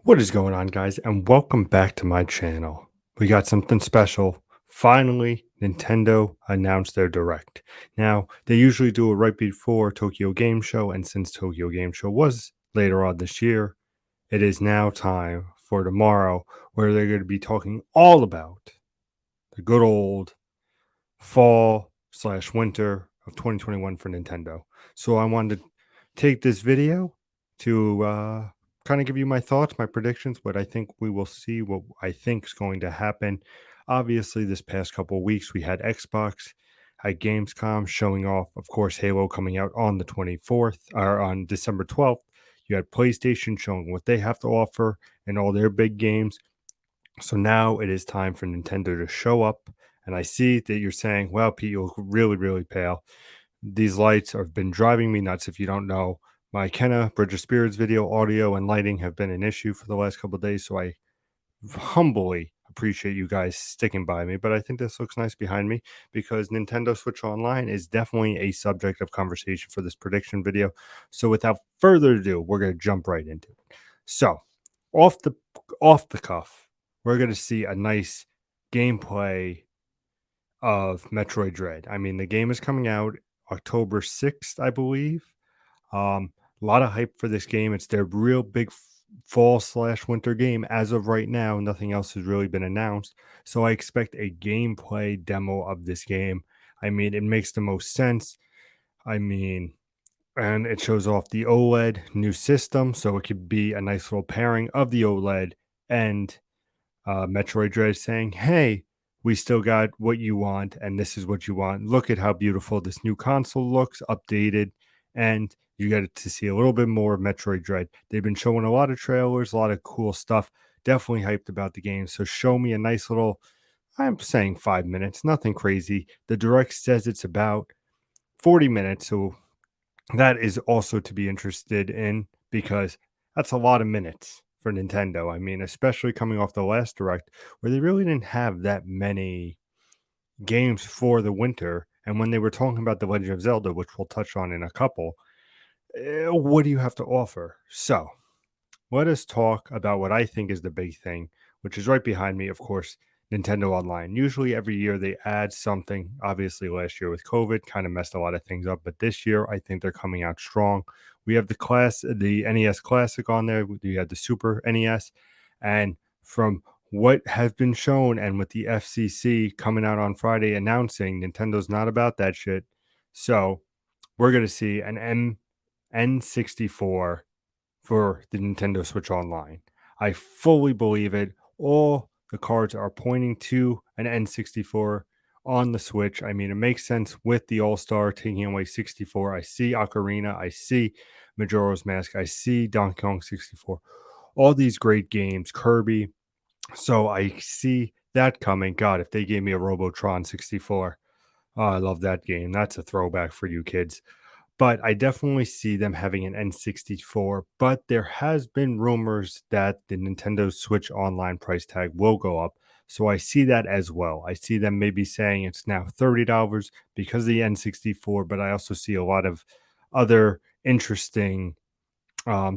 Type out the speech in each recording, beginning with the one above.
What is going on, guys? And welcome back to my channel. We got something special. Finally, Nintendo announced their Direct. Now, they usually do it right before Tokyo Game Show, and since Tokyo Game Show was later on this year, it is now time for tomorrow where they're going to be talking all about the good old fall/winter of 2021 for Nintendo. So I wanted to take this video to kind of give you my thoughts, my predictions, what I think we will see, what I think is going to happen. Obviously, this past couple of weeks, we had Xbox at Gamescom showing off, of course, Halo coming out on the 24th or on December 12th. You had PlayStation showing what they have to offer and all their big games. So now it is time for Nintendo to show up. And I see that you're saying, well, Pete, you look really, really pale. These lights have been driving me nuts. If you don't know, my Kenna Bridge of Spirits video, audio, and lighting have been an issue for the last couple of days. So I humbly appreciate you guys sticking by me. But I think this looks nice behind me because Nintendo Switch Online is definitely a subject of conversation for this prediction video. So without further ado, we're going to jump right into it. So off the off the cuff, we're going to see a nice gameplay of Metroid Dread. I mean, the game is coming out October 6th, I believe. A lot of hype for this game. It's their real big fall/winter game as of right now. Nothing else has really been announced. So I expect a gameplay demo of this game. I mean, it makes the most sense. I mean, and it shows off the OLED new system. So it could be a nice little pairing of the OLED and Metroid Dread saying, "Hey, we still got what you want, and this is what you want. Look at how beautiful this new console looks, updated, and you get to see a little bit more of Metroid Dread." They've been showing a lot of trailers, a lot of cool stuff. Definitely hyped about the game. So show me a nice little. I'm saying 5 minutes, nothing crazy. The direct says it's about 40 minutes, so that is also to be interested in because that's a lot of minutes for Nintendo. I mean, especially coming off the last direct where they really didn't have that many games for the winter. And when they were talking about The Legend of Zelda, which we'll touch on in a couple, what do you have to offer? So let us talk about what I think is the big thing, which is right behind me, of course, Nintendo Online. Usually every year they add something. Obviously, last year with COVID kind of messed a lot of things up, but this year I think they're coming out strong. We have the NES Classic on there. We have the Super NES, and from what has been shown, and with the FCC coming out on Friday announcing Nintendo's not about that shit, so we're gonna see an N64 for the Nintendo Switch Online. I fully believe it. All the cards are pointing to an N64 on the Switch. I mean, it makes sense with the All Star taking away 64. I see Ocarina, I see Majora's Mask, I see Donkey Kong 64. All these great games, Kirby. So I see that coming. God, if they gave me a Robotron 64, oh, I love that game. That's a throwback for you kids. But I definitely see them having an N64, but there has been rumors that the Nintendo Switch Online price tag will go up. So I see that as well. I see them maybe saying it's now $30 because of the N64, but I also see a lot of other interesting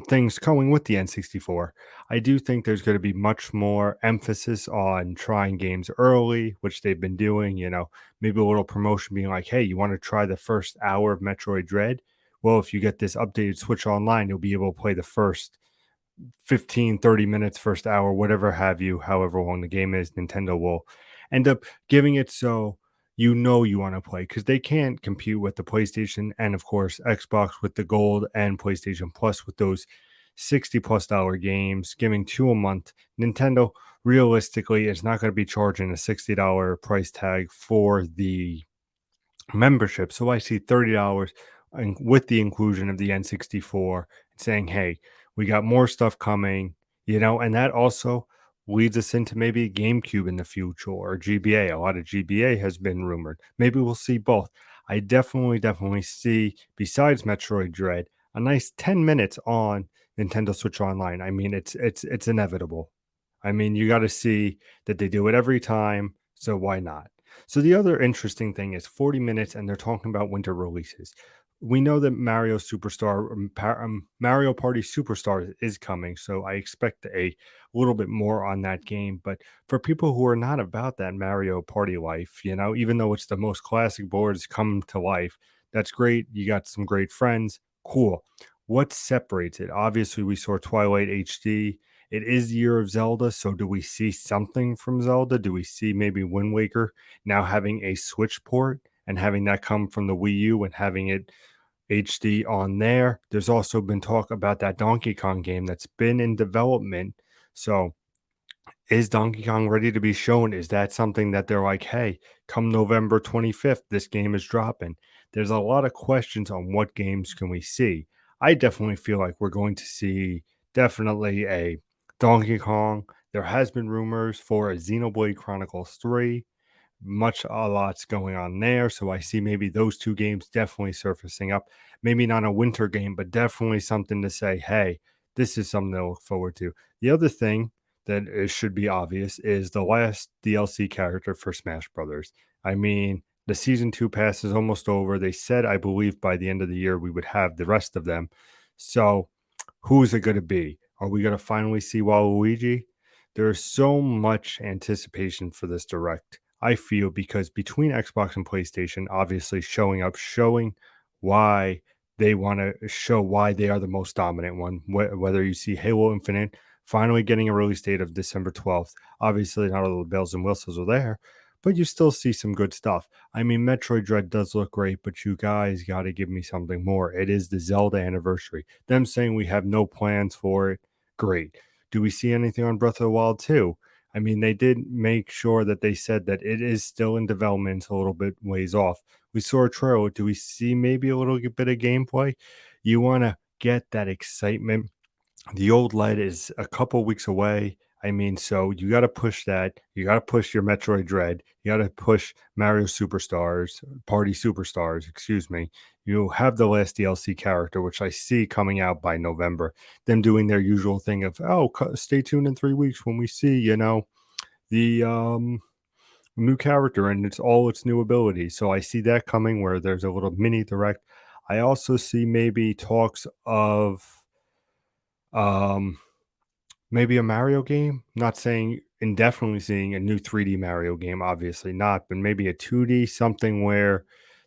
things coming with the N64. I do think there's going to be much more emphasis on trying games early, which they've been doing. Maybe a little promotion being like, hey, you want to try the first hour of Metroid Dread? Well, if you get this updated Switch Online, you'll be able to play the first 15, 30 minutes, first hour, whatever have you, however long the game is. Nintendo will end up giving it so you want to play because they can't compete with the PlayStation and, of course, Xbox with the Gold and PlayStation Plus with those $60+ games, giving two a month. Nintendo realistically is not going to be charging a $60 price tag for the membership. So I see $30 with the inclusion of the N64 saying, hey, we got more stuff coming, and that also leads us into maybe GameCube in the future or GBA. A lot of GBA has been rumored. Maybe we'll see both. I definitely see, besides Metroid Dread, a nice 10 minutes on Nintendo Switch Online. I mean, it's inevitable. I mean, you got to see that they do it every time, so why not? So the other interesting thing is 40 minutes, and they're talking about winter releases. we know that Mario Party Superstar is coming, so I expect a little bit more on that game. But for people who are not about that Mario Party life, even though it's the most classic boards come to life, that's great. You got some great friends, cool. What separates it? Obviously, we saw Twilight HD. It is the year of Zelda, so do we see something from Zelda? Do we see maybe Wind Waker now having a Switch port and having that come from the Wii U and having it HD on there? There's also been talk about that Donkey Kong game that's been in development. So, is Donkey Kong ready to be shown? Is that something that they're like, hey, come November 25th, this game is dropping? There's a lot of questions on what games can we see. I definitely feel like we're going to see definitely a Donkey Kong. There has been rumors for a Xenoblade Chronicles 3, a lot's going on there. So I see maybe those two games definitely surfacing up. Maybe not a winter game, but definitely something to say, hey, this is something to look forward to. The other thing that should be obvious is the last DLC character for Smash Brothers. I mean, the season 2 pass is almost over. They said, I believe, by the end of the year we would have the rest of them. So who's it going to be? Are we going to finally see Waluigi? There's so much anticipation for this direct, I feel, because between Xbox and PlayStation, obviously showing why they want to show why they are the most dominant one. Whether you see Halo Infinite finally getting a release date of December 12th, obviously not all the bells and whistles are there, but you still see some good stuff. I mean, Metroid Dread does look great, but you guys got to give me something more. It is the Zelda anniversary. Them saying we have no plans for it, great. Do we see anything on Breath of the Wild 2? I mean, they did make sure that they said that it is still in development, a little bit ways off. We saw a trailer. Do we see maybe a little bit of gameplay? You want to get that excitement. The old lead is a couple weeks away. I mean, so you got to push that. You got to push your Metroid Dread. You got to push Mario Superstars, Party Superstars, excuse me. You have the last DLC character, which I see coming out by November. Them doing their usual thing of, oh, stay tuned in 3 weeks when we see, the new character and it's all its new abilities. So I see that coming where there's a little mini direct. I also see maybe talks of um maybe a Mario game? Not saying indefinitely seeing a new 3D Mario game, obviously not, but maybe a 2D, something where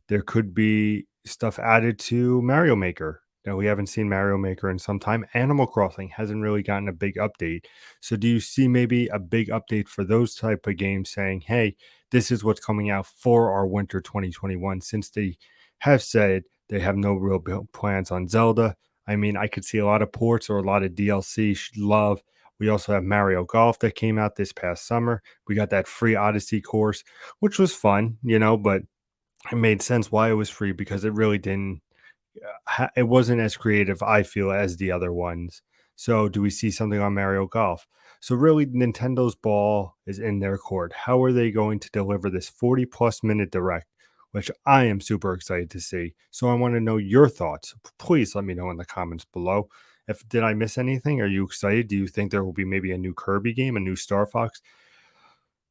there could be stuff added to Mario Maker. Now, we haven't seen Mario Maker in some time. Animal Crossing hasn't really gotten a big update. So do you see maybe a big update for those type of games saying, hey, this is what's coming out for our winter 2021, since they have said they have no real plans on Zelda? I mean, I could see a lot of ports or a lot of DLC love. We also have Mario Golf that came out this past summer. We got that free Odyssey course, which was fun, but it made sense why it was free because it really didn't it wasn't as creative, I feel, as the other ones. So, do we see something on Mario Golf? So, really, Nintendo's ball is in their court. How are they going to deliver this 40 plus minute direct, which I am super excited to see? So, I want to know your thoughts. Please let me know in the comments below. If did I miss anything? Are you excited? Do you think there will be maybe a new Kirby game, a new Star Fox?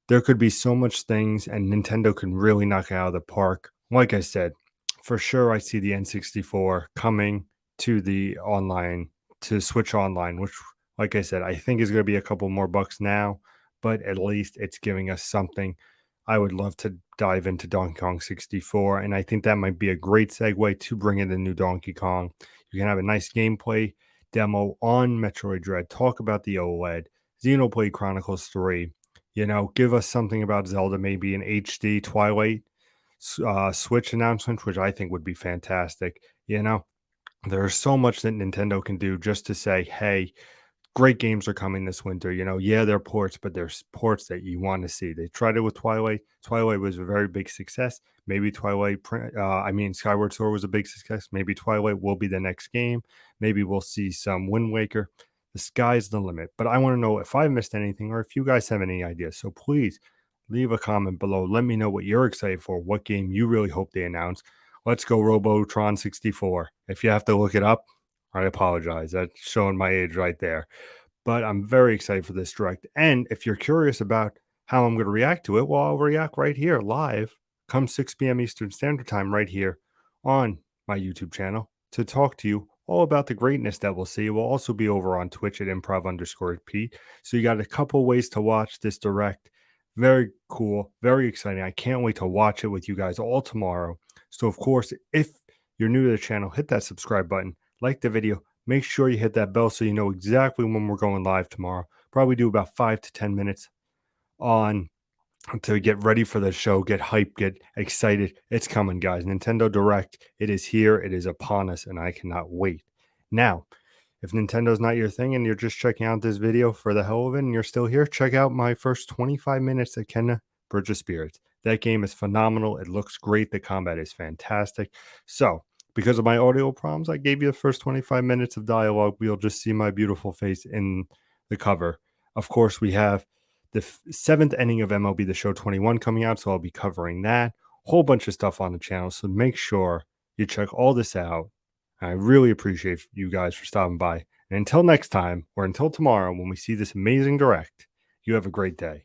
There could be so much things, and Nintendo can really knock it out of the park. Like I said, for sure, I see the N64 coming to the online, to Switch Online, which, like I said, I think is going to be a couple more bucks now, but at least it's giving us something. I would love to dive into Donkey Kong 64, and I think that might be a great segue to bring in the new Donkey Kong. You can have a nice gameplay demo on Metroid Dread, talk about the OLED, Xenoblade Chronicles 3, give us something about Zelda, maybe an HD Twilight Switch announcement, which I think would be fantastic. There's so much that Nintendo can do just to say, hey, great games are coming this winter. Yeah, they're ports, but they're ports that you want to see. They tried it with Twilight. Twilight was a very big success. Maybe Skyward Sword was a big success. Maybe Twilight will be the next game. Maybe we'll see some Wind Waker. The sky's the limit. But I want to know if I missed anything or if you guys have any ideas. So please leave a comment below. Let me know what you're excited for, what game you really hope they announce. Let's go Robotron 64. If you have to look it up, I apologize. That's showing my age right there. But I'm very excited for this direct. And if you're curious about how I'm going to react to it, well, I'll react right here live come 6 p.m. Eastern Standard Time right here on my YouTube channel to talk to you all about the greatness that we'll see. We'll also be over on Twitch at improv_Pete. So you got a couple ways to watch this direct. Very cool, very exciting. I can't wait to watch it with you guys all tomorrow. So, of course, if you're new to the channel, hit that subscribe button, like the video, make sure you hit that bell so you know exactly when we're going live tomorrow. Probably do about 5 to 10 minutes on to get ready for the show, get hyped, get excited. It's coming, guys. Nintendo Direct, it is here, it is upon us, and I cannot wait. Now, if Nintendo's not your thing and you're just checking out this video for the hell of it and you're still here, check out my first 25 minutes of Kenna Bridge of Spirits. That game is phenomenal. It looks great. The combat is fantastic. So, because of my audio problems, I gave you the first 25 minutes of dialogue. You'll just see my beautiful face in the cover. Of course, we have the seventh ending of MLB The Show 21 coming out, so I'll be covering that. Whole bunch of stuff on the channel, so make sure you check all this out. I really appreciate you guys for stopping by. And until next time, or until tomorrow when we see this amazing direct, you have a great day.